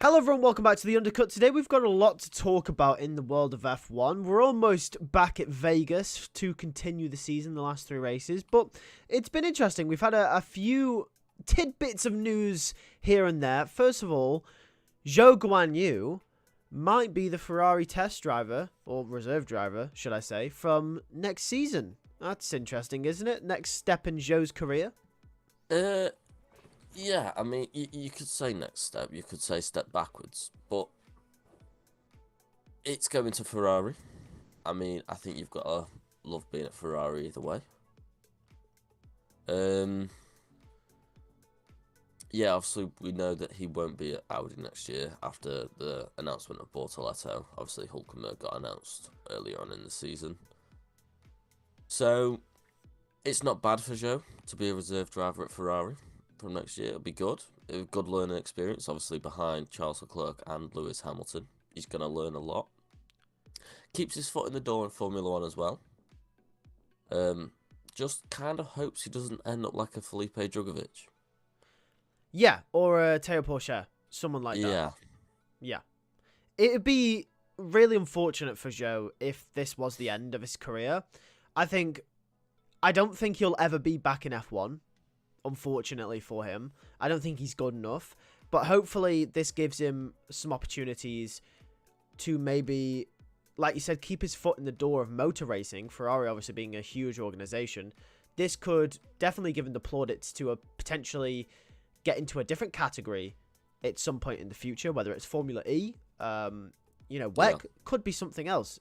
Hello everyone, welcome back to the Undercut. Today we've got a lot to talk about in the world of F1. We're almost back at Vegas to continue the season, the last 3 races, but it's been interesting. We've had a few tidbits of news here and there. First of all, Zhou might be the Ferrari test driver, or reserve driver, should I say, from next season. That's interesting, isn't it? Next step in Zhou's career. Yeah, I mean, you could say next step, you could say step backwards, but it's going to Ferrari. I mean, I think you've got to love being at Ferrari either way. Yeah, obviously we know that he won't be at Audi next year after the announcement of Bortoletto. Obviously Hulkenberg got announced earlier on in the season. So, it's not bad for Zhou to be a reserve driver at Ferrari from next year. It'll be good. A good learning experience, obviously behind Charles Leclerc and Lewis Hamilton. He's going to learn a lot. Keeps his foot in the door in Formula 1 as well. Just kind of hopes he doesn't end up like a Felipe Drugovich. Yeah, or a Teo Porcher, someone like that. Yeah. It'd be really unfortunate for Zhou if this was the end of his career. I don't think he'll ever be back in F1, unfortunately for him. I don't think he's good enough. But hopefully this gives him some opportunities to maybe, like you said, keep his foot in the door of motor racing. Ferrari obviously being a huge organisation. This could definitely give him the plaudits to potentially get into a different category at some point in the future, whether it's Formula E, could be something else.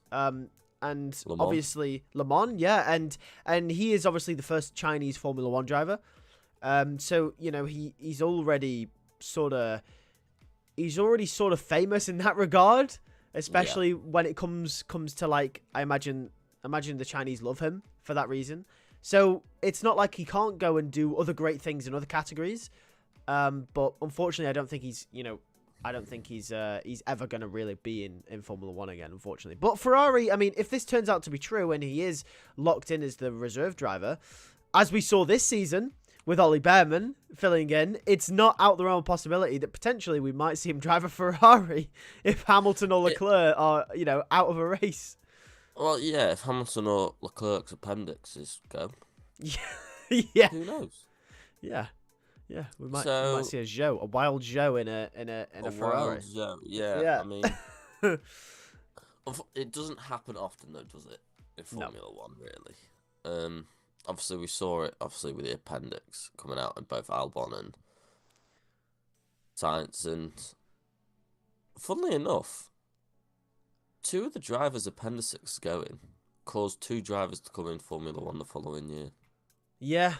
And obviously Le Mans, yeah, and he is obviously the first Chinese Formula 1 driver. So, you know, he's already sort of famous in that regard, especially when it comes to, like, I imagine the Chinese love him for that reason. So it's not like he can't go and do other great things in other categories. But unfortunately, I don't think he's ever going to really be in Formula 1 again, unfortunately. But Ferrari, I mean, if this turns out to be true and he is locked in as the reserve driver, as we saw this season with Ollie Behrman filling in, it's not out the realm of possibility that potentially we might see him drive a Ferrari if Hamilton or Leclerc are, out of a race. Well, yeah, if Hamilton or Leclerc's appendix is go. Yeah. Who knows? Yeah. Yeah, we might see a wild Zhou in a Ferrari. Wild Zhou, yeah. I mean, it doesn't happen often though, does it? In Formula 1, really. Obviously we saw it. Obviously with the appendix coming out in both Albon and Sainz, and funnily enough, 2 of the drivers' appendices going caused 2 drivers to come in Formula 1 the following year. Yeah,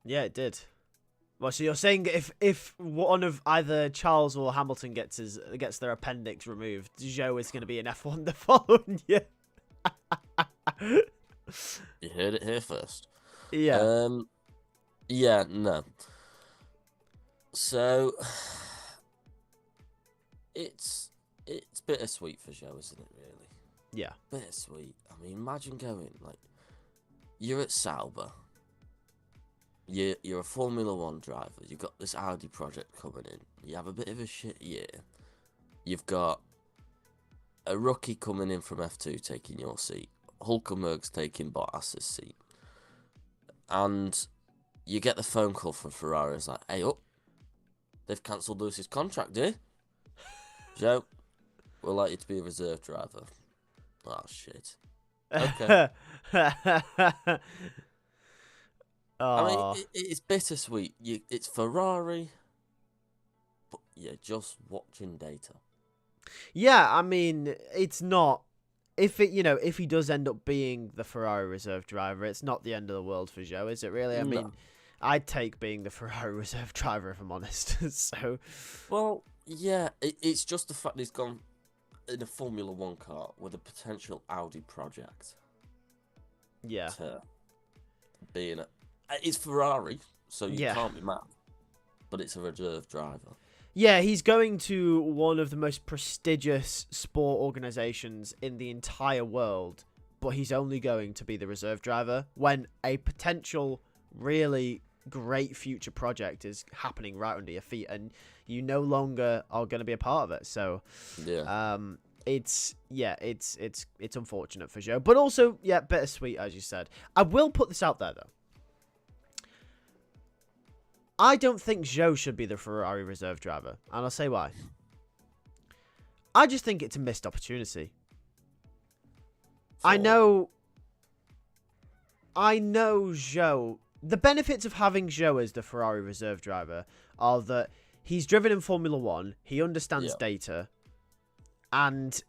it did. Well, so you're saying if one of either Charles or Hamilton gets their appendix removed, Zhou is going to be in F1 the following year? You heard it here first. Yeah. Yeah, no. So it's bittersweet for Zhou, isn't it, really? Yeah. Bittersweet. I mean, imagine going, like, you're at Sauber. You're a Formula 1 driver. You've got this Audi project coming in. You have a bit of a shit year. You've got a rookie coming in from F2 taking your seat. Hulkenberg's taking Bottas's seat. And you get the phone call from Ferrari. It's like, hey, they've cancelled Lewis's contract, dear. Zhou, we'd like you to be a reserve driver. Oh, shit. Okay. I mean, it's bittersweet. It's Ferrari, but you're just watching data. Yeah, I mean, it's not. If he does end up being the Ferrari reserve driver, it's not the end of the world for Zhou, is it really? I mean, I'd take being the Ferrari reserve driver if I'm honest. So, well, yeah, it's just the fact that he's gone in a Formula 1 car with a potential Audi project. Yeah. To be in it. It's Ferrari, so you can't be mad. But it's a reserve driver. Yeah, he's going to one of the most prestigious sport organizations in the entire world, but he's only going to be the reserve driver when a potential really great future project is happening right under your feet, and you no longer are going to be a part of it. So, it's unfortunate for Zhou, but also bittersweet, as you said. I will put this out there though. I don't think Zhou should be the Ferrari reserve driver, and I'll say why. I just think it's a missed opportunity. I know Zhou. The benefits of having Zhou as the Ferrari reserve driver are that he's driven in Formula 1, he understands data, and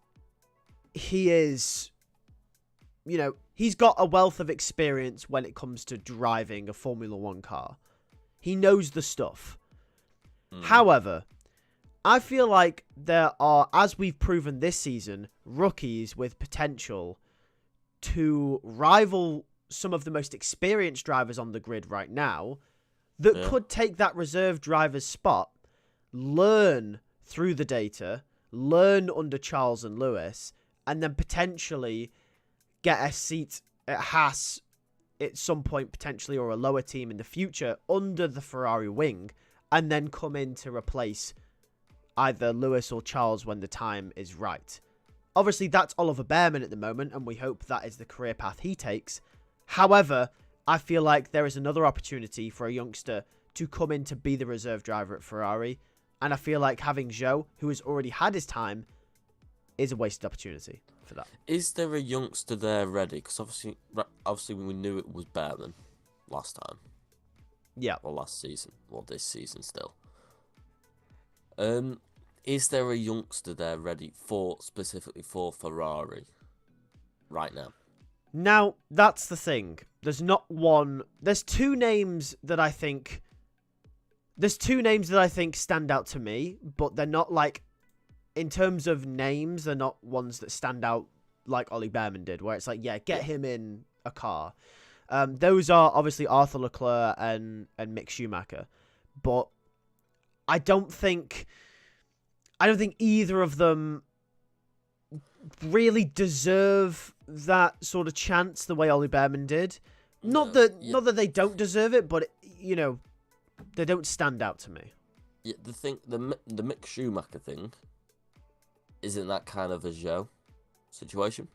he is, he's got a wealth of experience when it comes to driving a Formula 1 car. He knows the stuff. However, I feel like there are, as we've proven this season, rookies with potential to rival some of the most experienced drivers on the grid right now that could take that reserve driver's spot, learn through the data, learn under Charles and Lewis, and then potentially get a seat at Haas at some point potentially, or a lower team in the future under the Ferrari wing, and then come in to replace either Lewis or Charles when the time is right. Obviously, that's Oliver Behrman at the moment, and we hope that is the career path he takes. However, I feel like there is another opportunity for a youngster to come in to be the reserve driver at Ferrari, and I feel like having Zhou, who has already had his time, is a wasted opportunity for that. Is there a youngster there ready? Because obviously we knew it was Behrman last time. Yeah. Or last season. Or this season still. Is there a youngster there ready specifically for Ferrari right now? Now, that's the thing. There's not one. There's two names that I think stand out to me, but they're not like, in terms of names, they're not ones that stand out like Ollie Behrman did, where it's like, get him in a car. Those are obviously Arthur Leclerc and Mick Schumacher, but I don't think either of them really deserve that sort of chance the way Ollie Behrman did. Not that they don't deserve it, but they don't stand out to me. Yeah, the Mick Schumacher thing, isn't that kind of a Zhou situation?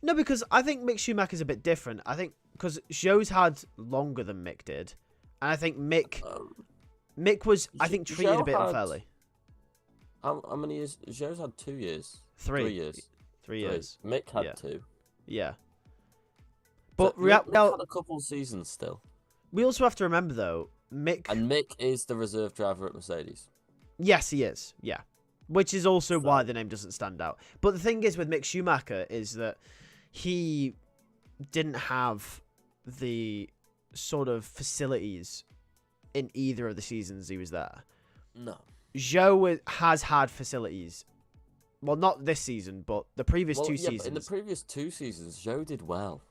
No, because I think Mick Schumacher's a bit different. I think because Zhou's had longer than Mick did, and I think Mick was, I think, treated a bit unfairly. How many years? Zhou's had 2 years. 3 years. 3 years. Mick had 2. Yeah. But Mick had a couple seasons still. We also have to remember, though, Mick is the reserve driver at Mercedes. Yes, he is. Yeah. Which is also why the name doesn't stand out. But the thing is with Mick Schumacher is that he didn't have the sort of facilities in either of the seasons he was there. No. Zhou has had facilities. Well, not this season, but the previous 2 seasons. But in the previous 2 seasons, Zhou did well.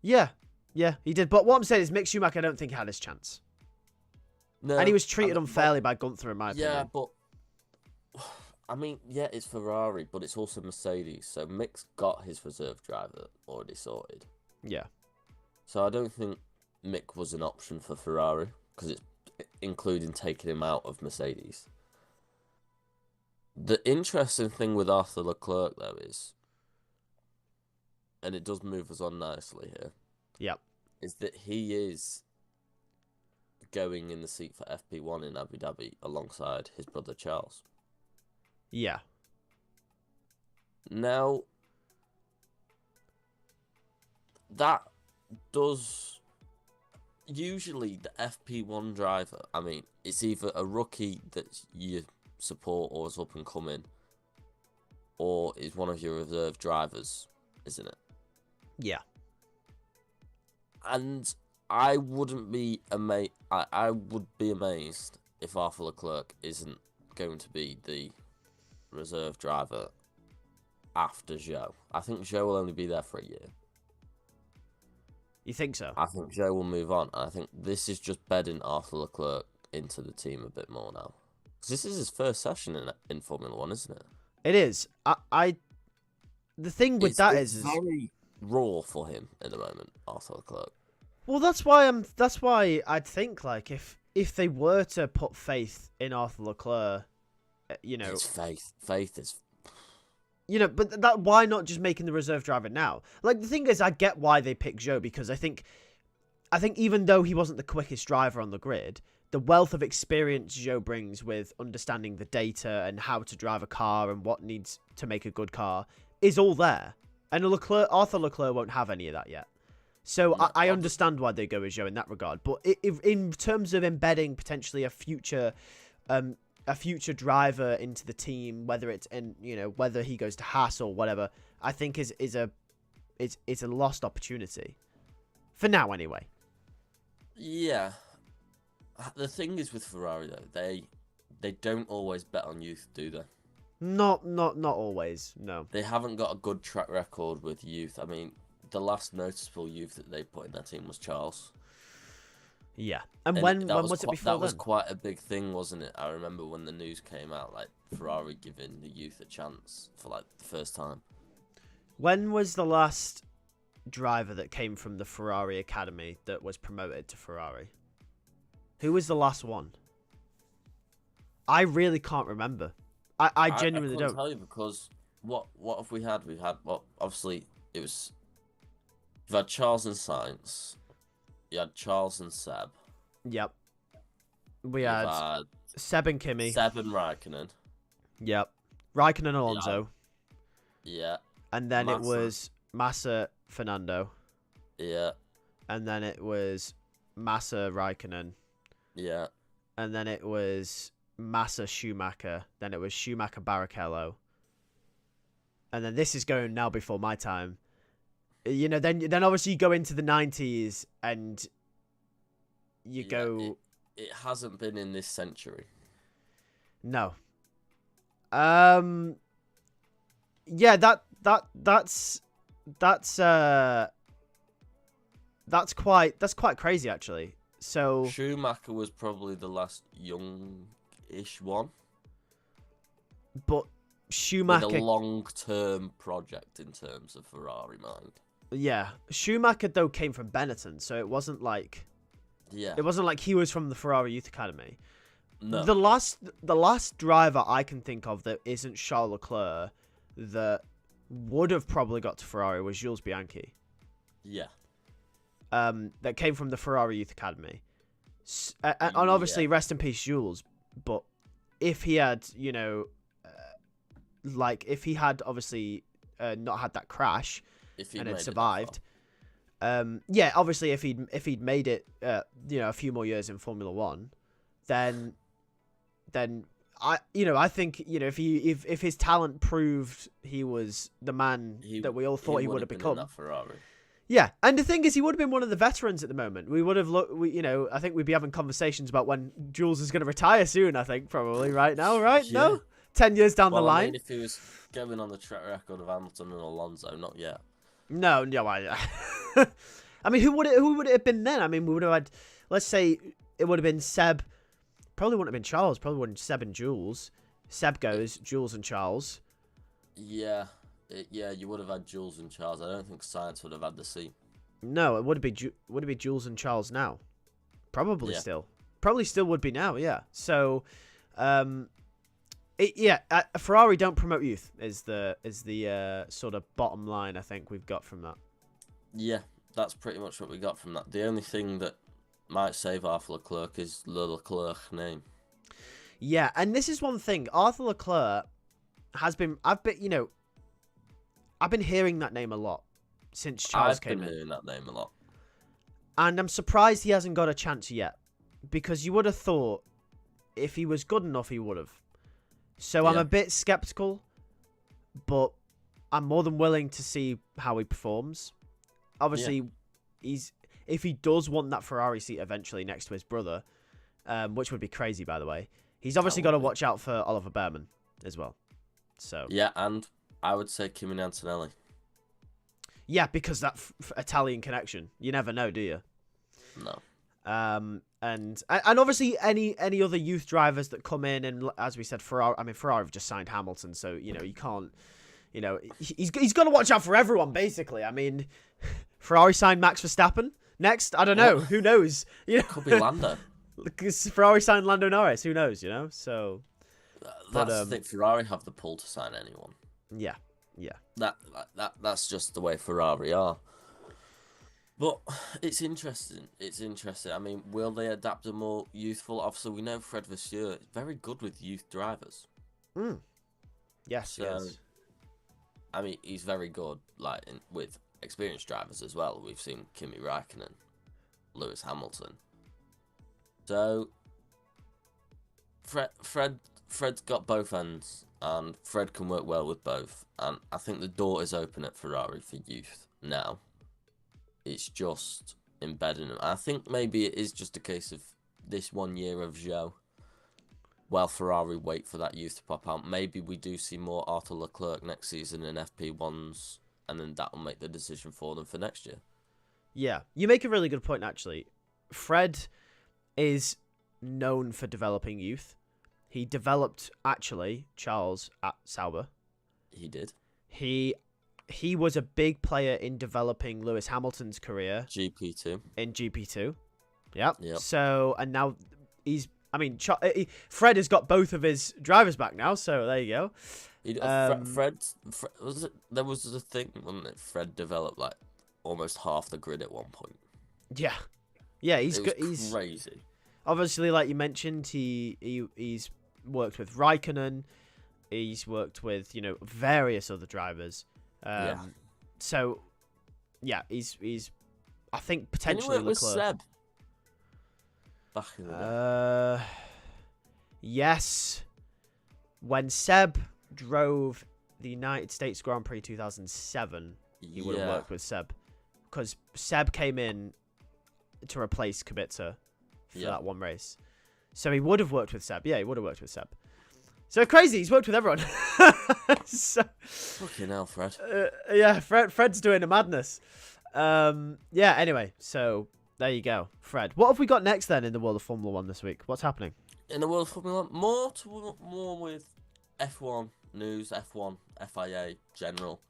Yeah, he did. But what I'm saying is Mick Schumacher, I don't think had his chance. No, and he was treated unfairly by Gunther, in my opinion. Yeah, but I mean, it's Ferrari, but it's also Mercedes. So Mick's got his reserve driver already sorted. Yeah. So I don't think Mick was an option for Ferrari, because it's including taking him out of Mercedes. The interesting thing with Arthur Leclerc, though, is, and it does move us on nicely here, is that he is going in the seat for FP1 in Abu Dhabi alongside his brother Charles. Yeah. Now, that does... Usually, the FP1 driver, I mean, it's either a rookie that you support or is up and coming, or is one of your reserve drivers, isn't it? Yeah. And I wouldn't be amazed. I would be amazed if Arthur Leclerc isn't going to be the reserve driver after Zhou. I think Zhou will only be there for a year. You think so? I think Zhou will move on. I think this is just bedding Arthur Leclerc into the team a bit more now. Because this is his first session in Formula 1, isn't it? It is. The thing with it's very raw for him at the moment, Arthur Leclerc. Well, that's why I'd think like if they were to put faith in Arthur Leclerc, It's faith. Faith is. But that why not just making the reserve driver now? Like the thing is, I get why they picked Zhou because I think even though he wasn't the quickest driver on the grid, the wealth of experience Zhou brings with understanding the data and how to drive a car and what needs to make a good car is all there. And Arthur Leclerc won't have any of that yet. So No, I understand why they go with Zhou in that regard. But if in terms of embedding potentially a future driver into the team, whether it's whether he goes to Haas or whatever, I think is a lost opportunity for now anyway. Yeah. The thing is with Ferrari though, they don't always bet on youth, do they? Not always. No. They haven't got a good track record with youth. I mean, the last noticeable youth that they put in their team was Charles. Yeah. And when was it before that was then? quite a big thing, wasn't it? I remember when the news came out, like Ferrari giving the youth a chance for like the first time. When was the last driver that came from the Ferrari Academy that was promoted to Ferrari? Who was the last one? I really can't remember. I genuinely don't. I can't tell you because what have we had? We've had, well, obviously it was. You've had Charles and Sainz. You had Charles and Seb. Yep. We had Seb and Kimi. Seb and Raikkonen. Yep. Raikkonen and Alonso. Yeah. And then it was Massa, Fernando. Yeah. And then it was Massa, Raikkonen. Yeah. And then it was Massa, Schumacher. Then it was Schumacher, Barrichello. And then this is going now before my time. Then obviously you go into the 90s and you go... It hasn't been in this century. No. Yeah, that's quite crazy actually. So Schumacher was probably the last young-ish one. But Schumacher with a long-term project in terms of Ferrari mind. Yeah, Schumacher though came from Benetton, so it wasn't like he was from the Ferrari Youth Academy. No. The last driver I can think of that isn't Charles Leclerc that would have probably got to Ferrari was Jules Bianchi. Yeah. That came from the Ferrari Youth Academy. And obviously, rest in peace, Jules. But if he had, if he had obviously not had that crash and had survived, obviously if he'd made it, a few more years in Formula One, then I think if his talent proved he was the man that we all thought he would have become. In that Ferrari. Yeah, and the thing is, he would have been one of the veterans at the moment. We would have I think we'd be having conversations about when Jules is going to retire soon. I think probably right now, right? Yeah. No, 10 years down the line. I mean, if he was going on the track record of Hamilton and Alonso, not yet. No. I mean, who would it have been then? I mean, we would have had. Let's say it would have been Seb. Probably wouldn't have been Charles. Probably wouldn't Seb and Jules. Seb goes Jules and Charles. Yeah. You would have had Jules and Charles. I don't think Sainz would have had the seat. No, it would have been Jules and Charles now. Probably still. Probably still would be now, yeah. So, Ferrari don't promote youth is the sort of bottom line I think we've got from that. Yeah, that's pretty much what we got from that. The only thing that might save Arthur Leclerc is the Leclerc name. Yeah, and this is one thing. Arthur Leclerc has been... I've been hearing that name a lot since Charles came in. I've been hearing that name a lot. And I'm surprised he hasn't got a chance yet. Because you would have thought if he was good enough, he would have. So I'm a bit skeptical. But I'm more than willing to see how he performs. Obviously, if he does want that Ferrari seat eventually next to his brother, which would be crazy, by the way, he's obviously got to watch out for Oliver Behrman as well. So yeah, and I would say Kimi Antonelli. Yeah, because that Italian connection. You never know, do you? No. And obviously any other youth drivers that come in, and as we said, Ferrari have just signed Hamilton, so you can't, he's got to watch out for everyone basically. I mean, Ferrari signed Max Verstappen, Next, I don't know. Who knows? Could be Lando. Because Ferrari signed Lando Norris. Who knows? So that's the thing. Ferrari have the pull to sign anyone. Yeah. That's just the way Ferrari are. But it's interesting. I mean, will they adapt a more youthful? Obviously, we know Fred Vasseur is very good with youth drivers. Yes, yes. I mean, he's very good with experienced drivers as well. We've seen Kimi Räikkönen, Lewis Hamilton. So, Fred's got both ends, and Fred can work well with both. And I think the door is open at Ferrari for youth now. It's just embedding them. I think maybe it is just a case of this 1 year of Zhou, while Ferrari wait for that youth to pop out. Maybe we do see more Arthur Leclerc next season in FP1s, and then that will make the decision for them for next year. Yeah, you make a really good point, actually. Fred is known for developing youth. He developed, actually, Charles at Sauber. He did. He was a big player in developing Lewis Hamilton's career. GP2. In GP2. Yep. So, and now Fred has got both of his drivers back now, so there you go. Fred was it? There was a thing, wasn't it? Fred developed almost half the grid at one point. Yeah, he's crazy. Obviously, like you mentioned, he's worked with Räikkönen. He's worked with various other drivers. So, yeah, he's I think potentially Leclerc. With Seb back in the day. Yes. When Seb drove the United States Grand Prix 2007, he would have worked with Seb, because Seb came in to replace Kubica for that one race. So he would have worked with Seb. Yeah, he would have worked with Seb. So crazy, he's worked with everyone. Fucking hell, Fred. Fred's doing a madness. Anyway, so there you go, Fred. What have we got next then in the world of Formula 1 this week? What's happening? In the world of Formula 1, more with F1 news, F1, FIA, general.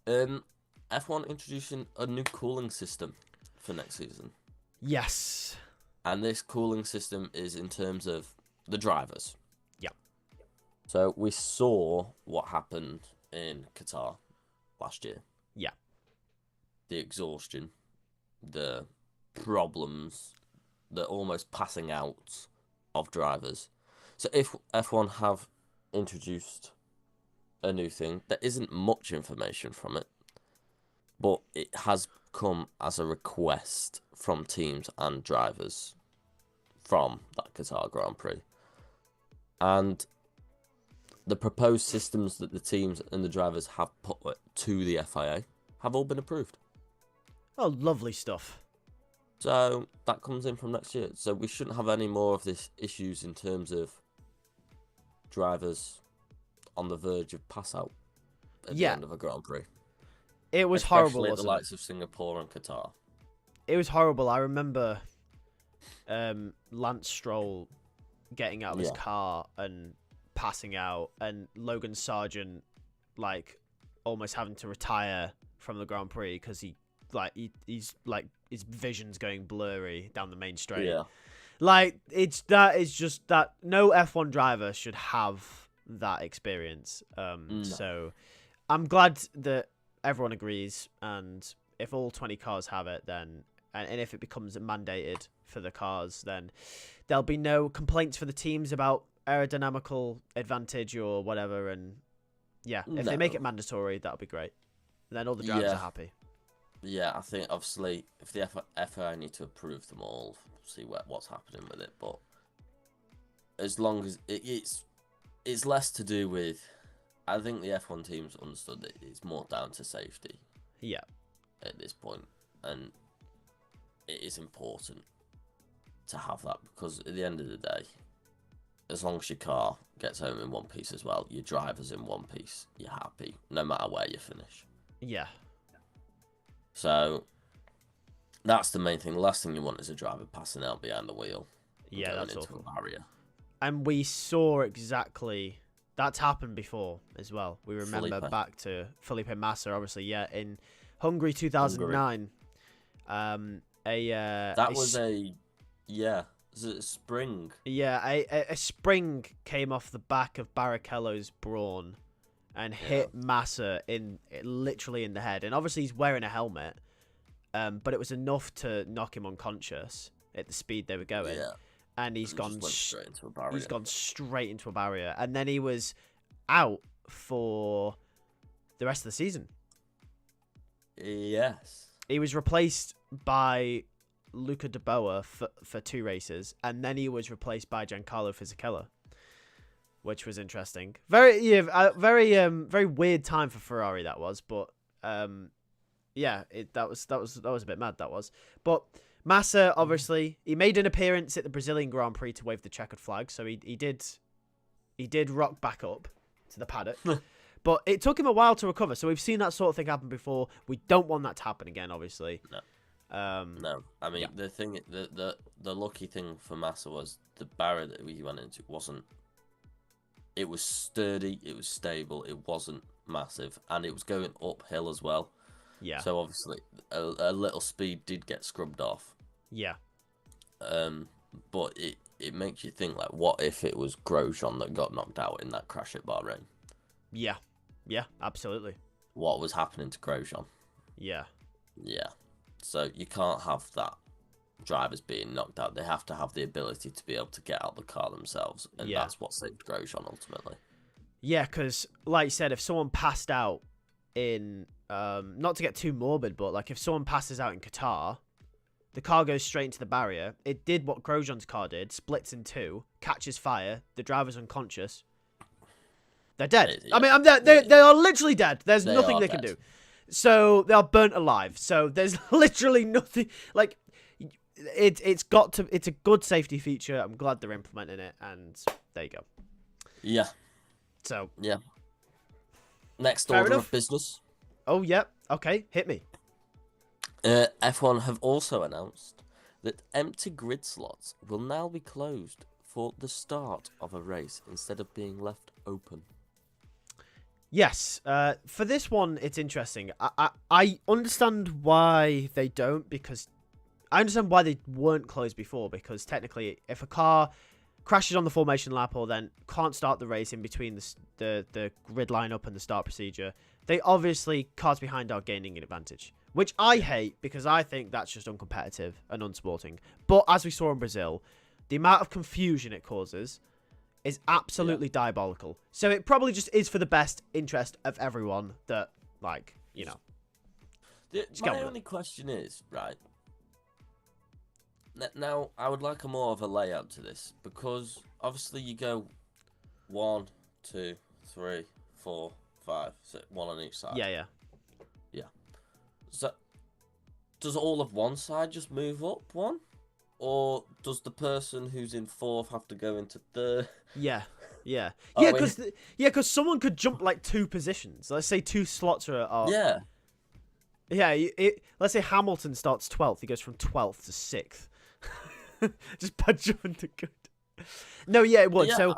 F1 introducing a new cooling system for next season. Yes. And this cooling system is in terms of the drivers. So we saw what happened in Qatar last year. Yeah. The exhaustion, the problems, the almost passing out of drivers. So if F1 have introduced a new thing, there isn't much information from it, but it has come as a request from teams and drivers from that Qatar Grand Prix. And the proposed systems that the teams and the drivers have put to the FIA have all been approved. Oh, lovely stuff. So that comes in from next year. So we shouldn't have any more of this issues in terms of drivers on the verge of pass out at the end of a Grand Prix. It was horrible, wasn't it? Wasn't the likes of Singapore and Qatar. It was horrible. I remember Lance Stroll getting out of his car and passing out, and Logan Sargent almost having to retire from the Grand Prix because he's his vision's going blurry down the main straight. Yeah. It's just that no F1 driver should have that experience. No. So I'm glad that everyone agrees, and if all 20 cars have it, then and if it becomes mandated for the cars, then there'll be no complaints for the teams about aerodynamical advantage or whatever. And if they make it mandatory, that'll be great. And then all the drivers are happy. Yeah, I think obviously if the FIA need to approve them all, see what's happening with it. But as long as it's less to do with, I think the F1 teams understood that it's more down to safety. Yeah. At this point, and it is important to have that, because at the end of the day, as long as your car gets home in one piece as well, your driver's in one piece, you're happy, no matter where you finish. Yeah. So that's the main thing. The last thing you want is a driver passing out behind the wheel. Yeah, that's into awful. A barrier. And we saw exactly that's happened before as well. We remember back to Felipe Massa, obviously, in Hungary 2009. That was a spring. Yeah, a spring came off the back of Barrichello's brawn and hit Massa literally in the head. And obviously he's wearing a helmet, but it was enough to knock him unconscious at the speed they were going. Yeah. And he's gone straight into a barrier. He's gone straight into a barrier, and then he was out for the rest of the season. Yes. He was replaced by Luca De Boer for 2 races, and then he was replaced by Giancarlo Fisichella, which was interesting. Very weird time for Ferrari that was, but that was a bit mad, that was. But Massa, obviously, he made an appearance at the Brazilian Grand Prix to wave the checkered flag, so he did rock back up to the paddock. But it took him a while to recover, so we've seen that sort of thing happen before. We don't want that to happen again, obviously. No. I mean, the thing, the lucky thing for Massa was the barrier that he went into wasn't. It was sturdy, it was stable, it wasn't massive, and it was going uphill as well. Yeah. So obviously, a little speed did get scrubbed off. Yeah. But it makes you think, like, what if it was Grosjean that got knocked out in that crash at Bahrain? Yeah. Yeah, absolutely. What was happening to Grosjean? Yeah. Yeah. So you can't have that drivers being knocked out. They have to have the ability to be able to get out the car themselves, and that's what saved Grosjean ultimately. Yeah, because, like you said, if someone passed out in... not to get too morbid, but like if someone passes out in Qatar, the car goes straight into the barrier. It did what Grosjean's car did, splits in 2, catches fire, the driver's unconscious. They're dead. Yeah. I mean, they are literally dead. There's nothing they can do. So they are burnt alive. So there's literally nothing. Like, it's a good safety feature. I'm glad they're implementing it, and there you go. Yeah. So yeah. Next order of business. Oh, yeah. Okay, hit me. F1 have also announced that empty grid slots will now be closed for the start of a race instead of being left open. Yes. For this one, it's interesting. I understand why they don't, because I understand why they weren't closed before, because technically, if a car crashes on the formation lap or then can't start the race in between the grid lineup and the start procedure, they obviously, cars behind are gaining an advantage, which I hate because I think that's just uncompetitive and unsporting. But as we saw in Brazil, the amount of confusion it causes is absolutely diabolical. So it probably just is for the best interest of everyone that, like, you know. My only question is, right, now I would like a more of a layout to this, because obviously you go 1, 2, 3, 4, 5, 6, 1 on each side. Yeah. So, does all of one side just move up 1? Or does the person who's in 4th have to go into 3rd? Yeah, because someone could jump like 2 positions. Let's say 2 slots are. Yeah. Let's say Hamilton starts 12th. He goes from 12th to 6th. Just by jumping to good. No, yeah, it would. Yeah,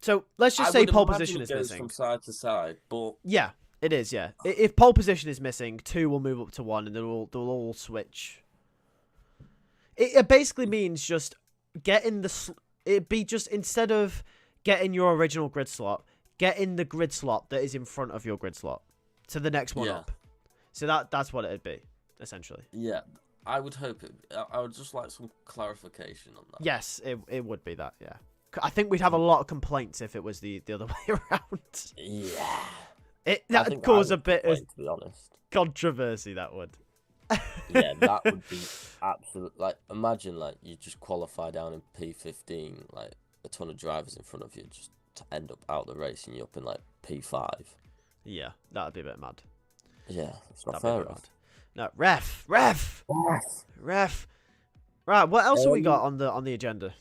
so let's just say pole position is missing. From side to side, but yeah, it is. Yeah, if pole position is missing, 2 will move up to 1, and they'll all switch. It basically means just getting it'd be just, instead of getting your original grid slot, getting the grid slot that is in front of your grid slot to the next one up. So that's what it'd be, essentially. Yeah, I would hope it. I would just like some clarification on that. Yes, it would be that. Yeah, I think we'd have a lot of complaints if it was the other way around. Yeah, that would cause a bit of, to be honest, controversy. That would. Yeah, that would be absolute. Like, imagine like you just qualify down in P15, like a ton of drivers in front of you, just to end up out the race and you're up in like P5. Yeah, that'd be a bit mad. Yeah, it's not fair. No, ref. Right, what else have we got on the agenda?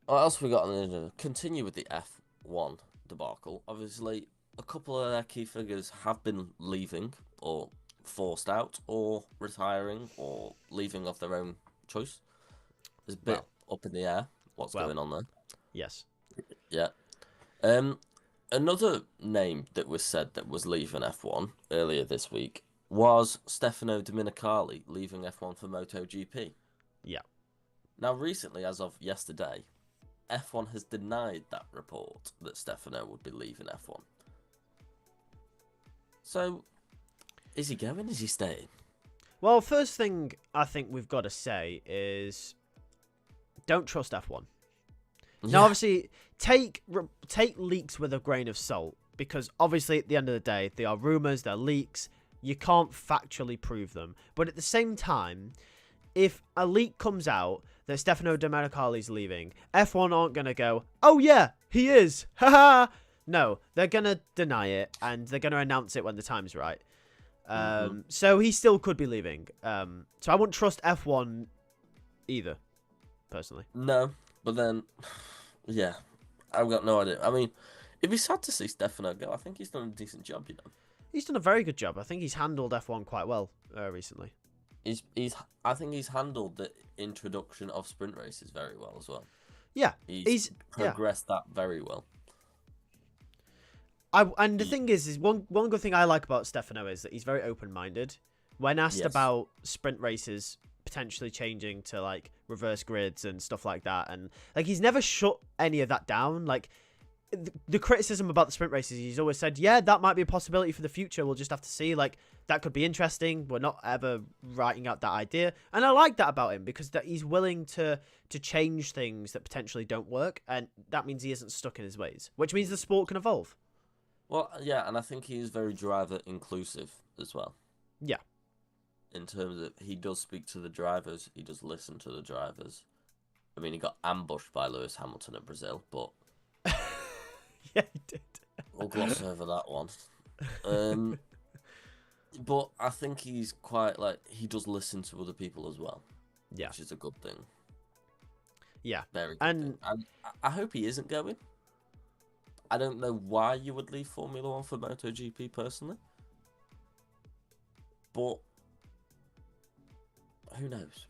What else have we got on the agenda? Continue with the F1 debacle. Obviously, a couple of their key figures have been leaving, or forced out, or retiring, or leaving of their own choice. There's a bit up in the air what's going on there. Yes. Yeah. Another name that was said that was leaving F1 earlier this week was Stefano Domenicali leaving F1 for MotoGP. Yeah. Now, recently, as of yesterday, F1 has denied that report that Stefano would be leaving F1. So, is he going? Is he staying? Well, first thing I think we've got to say is don't trust F1. Now, obviously, take leaks with a grain of salt, because obviously at the end of the day, they are rumours, they're leaks. You can't factually prove them. But at the same time, if a leak comes out that Stefano Domenicali's leaving, F1 aren't going to go, oh yeah, he is. Haha. No, they're going to deny it, and they're going to announce it when the time's right. So he still could be leaving. So I wouldn't trust F1 either, personally. No, but then, yeah, I've got no idea. I mean, it'd be sad to see Stefano go. I think he's done a decent job, you know. He's done a very good job. I think he's handled F1 quite well recently. I think he's handled the introduction of sprint races very well as well. Yeah, he's progressed that very well. And the thing is one good thing I like about Stefano is that he's very open-minded. When asked about sprint races potentially changing to like reverse grids and stuff like that, and like he's never shut any of that down. Like the criticism about the sprint races, he's always said, yeah, that might be a possibility for the future. We'll just have to see. Like that could be interesting. We're not ever writing out that idea, and I like that about him because that he's willing to change things that potentially don't work, and that means he isn't stuck in his ways, which means the sport can evolve. Well, yeah, and I think he is very driver inclusive as well. Yeah. In terms of, he does speak to the drivers, he does listen to the drivers. I mean, he got ambushed by Lewis Hamilton at Brazil, but... yeah, he did. We'll gloss over that one. But I think he's quite, like, he does listen to other people as well. Yeah. Which is a good thing. Yeah. Very good thing. And I hope he isn't going. I don't know why you would leave Formula 1 for MotoGP, personally. But who knows?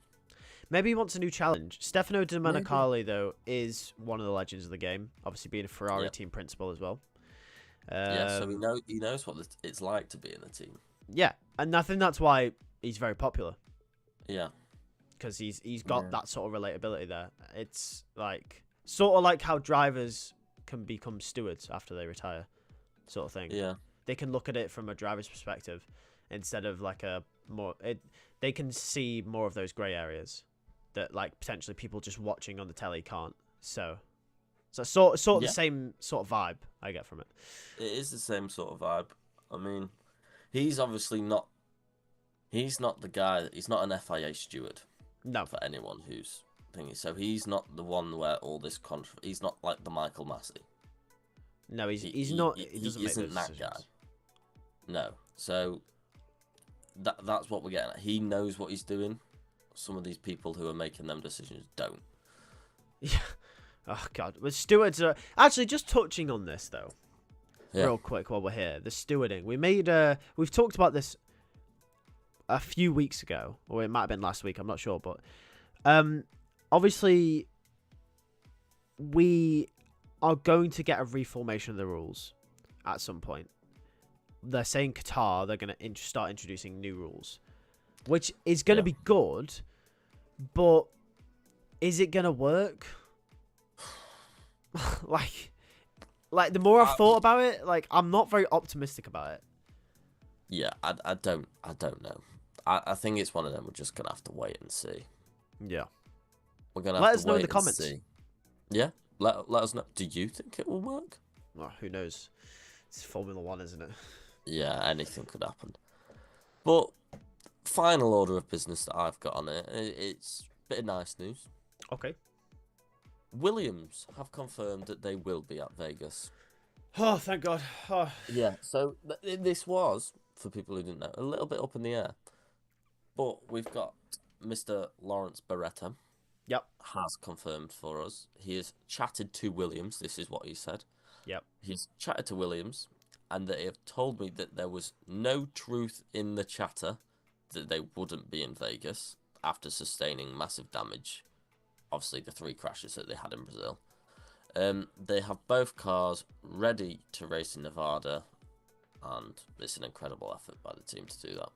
Maybe he wants a new challenge. Stefano Domenicali, though, is one of the legends of the game. Obviously being a Ferrari team principal as well. So he knows what it's like to be in the team. Yeah, and I think that's why he's very popular. Yeah. Because he's got that sort of relatability there. It's like sort of like how drivers can become stewards after they retire, sort of thing. Yeah. They can look at it from a driver's perspective instead of like they can see more of those grey areas that like potentially people just watching on the telly can't. So sort of the same sort of vibe I get from it. It is the same sort of vibe. I mean, he's obviously not. He's not the guy. He's not an FIA steward. No. For anyone who's thinking, so he's not the one where all this he's not like the Michael Massey. No, he's not. He isn't that guy. No. So that's what we're getting at. He knows what he's doing. Some of these people who are making them decisions don't. Yeah. Oh god. But stewards are actually just touching on this though. Yeah. Real quick while we're here. The stewarding. We've talked about this a few weeks ago, or it might have been last week, I'm not sure, but obviously we are going to get a reformation of the rules at some point. They're saying Qatar, they're going to start introducing new rules, which is going to be good, but is it going to work? like the more I've thought about it, like I'm not very optimistic about it. Yeah, I don't know. I think it's one of them we're just going to have to wait and see. Yeah. We're going to let us know in the comments. See. Yeah, let us know. Do you think it will work? Oh, who knows? It's Formula 1, isn't it? Yeah, anything could happen. But final order of business that I've got on it, it's a bit of nice news. Okay. Williams have confirmed that they will be at Vegas. Oh, thank God. Oh. Yeah, so this was, for people who didn't know, a little bit up in the air. But we've got Mr. Lawrence Beretta. Yep. Has confirmed for us. He has chatted to Williams. This is what he said. Yep. He's chatted to Williams, and they have told me that there was no truth in the chatter that they wouldn't be in Vegas after sustaining massive damage. Obviously, the 3 crashes that they had in Brazil. They have both cars ready to race in Nevada, and it's an incredible effort by the team to do that.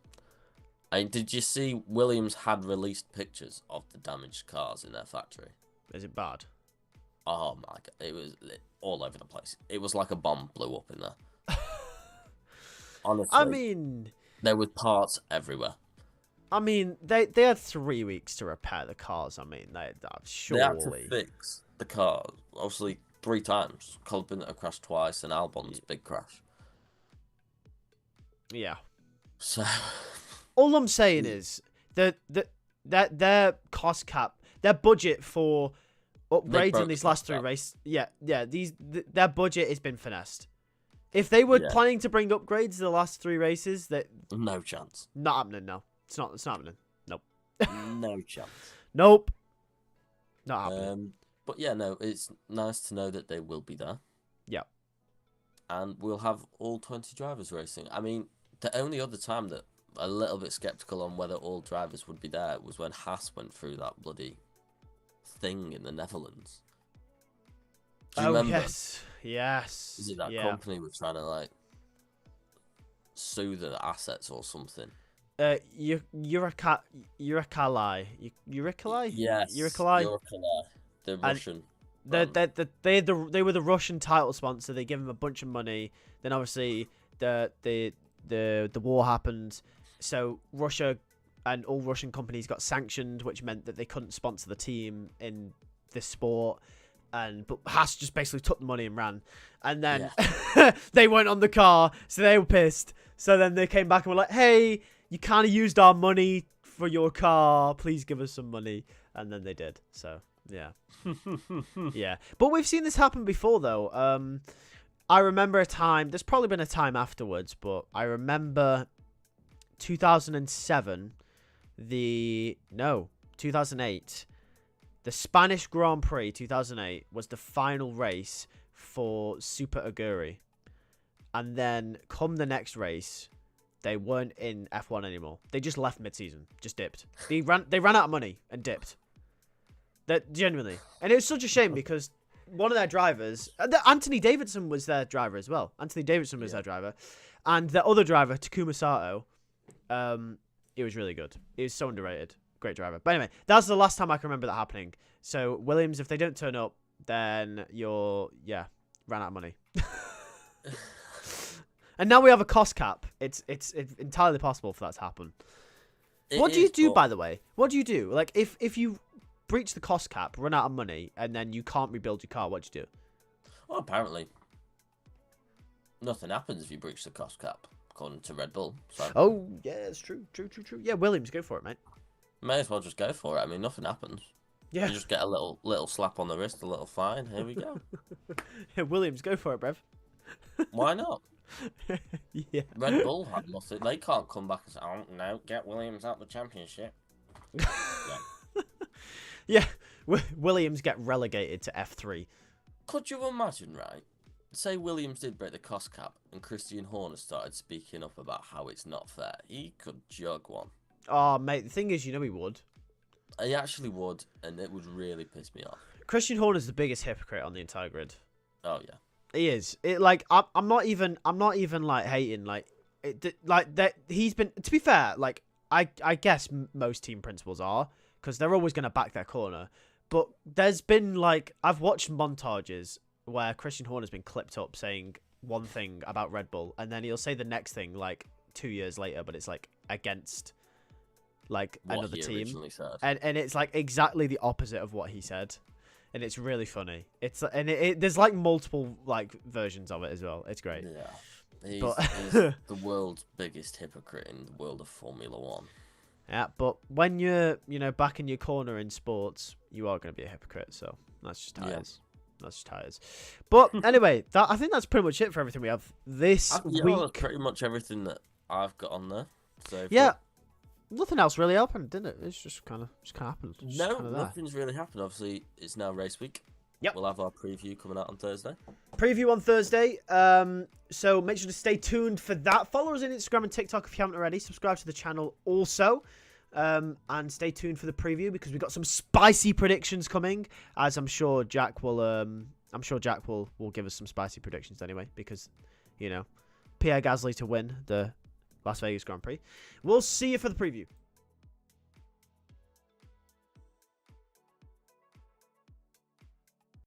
Did you see Williams had released pictures of the damaged cars in their factory? Is it bad? Oh my god, it was all over the place. It was like a bomb blew up in there. Honestly, I mean, there were parts everywhere. I mean, they had 3 weeks to repair the cars. I mean, surely They had to fix the cars, obviously 3 times. Colbin crashed twice, and Albon's big crash. Yeah. So, all I'm saying is that their cost cap, their budget for upgrades in these last 3 races, their budget has been finessed. If they were planning to bring upgrades to the last 3 races, that no chance. Not happening. No, it's not happening. Nope. No chance. Nope. Not happening. But yeah, no, it's nice to know that they will be there. Yeah. And we'll have all 20 drivers racing. I mean, the only other time that a little bit skeptical on whether all drivers would be there was when Haas went through that bloody thing in the Netherlands. Do you remember? Yes. Is it that company was trying to like sue the assets or something? Uralkali. Yes. Uralkali. The Russian. They were the Russian title sponsor. They gave them a bunch of money. Then obviously the war happened, so Russia and all Russian companies got sanctioned, which meant that they couldn't sponsor the team in this sport. But Haas just basically took the money and ran, and then they went on the car, so they were pissed. So then they came back and were like, "Hey, you kind of used our money for your car. Please give us some money." And then they did. So yeah, yeah. But we've seen this happen before, though. I remember a time. There's probably been a time afterwards, but I remember 2007. 2008. The Spanish Grand Prix 2008 was the final race for Super Aguri. And then come the next race, they weren't in F1 anymore. They just left mid-season, just dipped. They ran out of money and dipped. That genuinely. And it was such a shame because one of their drivers, Anthony Davidson was their driver as well. Anthony Davidson was their driver. And the other driver, Takuma Sato, it was really good. He was so underrated. Great driver. But anyway, that's the last time I can remember that happening. So, Williams, if they don't turn up, then ran out of money. And now we have a cost cap. It's entirely possible for that to happen. What do you do, by the way? What do you do? Like, if you breach the cost cap, run out of money, and then you can't rebuild your car, what do you do? Well, apparently, nothing happens if you breach the cost cap, according to Red Bull. So. Oh, yeah, it's true. Yeah, Williams, go for it, mate. May as well just go for it. I mean, nothing happens. Yeah. You just get a little slap on the wrist, a little fine. Here we go. Yeah, Williams, go for it, bruv. Why not? Yeah. Red Bull had nothing. They can't come back and say, "Oh no, get Williams out the championship." Yeah, Williams get relegated to F3. Could you imagine, right? Say Williams did break the cost cap, and Christian Horner started speaking up about how it's not fair. He could jug one. Oh, mate, the thing is, he would. He actually would, and it would really piss me off. Christian Horner's the biggest hypocrite on the entire grid. Oh yeah, he is. I'm not even like hating that. He's been. To be fair, like I guess most team principals are, because they're always going to back their corner. But there's been I've watched montages where Christian Horner's been clipped up saying one thing about Red Bull, and then he'll say the next thing 2 years later, but it's against. Another team, and it's exactly the opposite of what he said, and it's really funny. It's there's multiple versions of it as well. It's great. Yeah, he's the world's biggest hypocrite in the world of Formula One. Yeah, but when you're back in your corner in sports, you are going to be a hypocrite. So that's just how it is. That's just how it is. But anyway, I think that's pretty much it for everything we have this week. That's pretty much everything that I've got on there. So yeah. Nothing else really happened, didn't it? It's just kind of happened. Nothing's really happened. Obviously, it's now race week. Yep. We'll have our preview coming out on Thursday. Preview on Thursday. So make sure to stay tuned for that. Follow us on Instagram and TikTok if you haven't already. Subscribe to the channel also. And stay tuned for the preview because we've got some spicy predictions coming. As I'm sure Jack will. will give us some spicy predictions anyway because, Pierre Gasly to win the Las Vegas Grand Prix. We'll see you for the preview.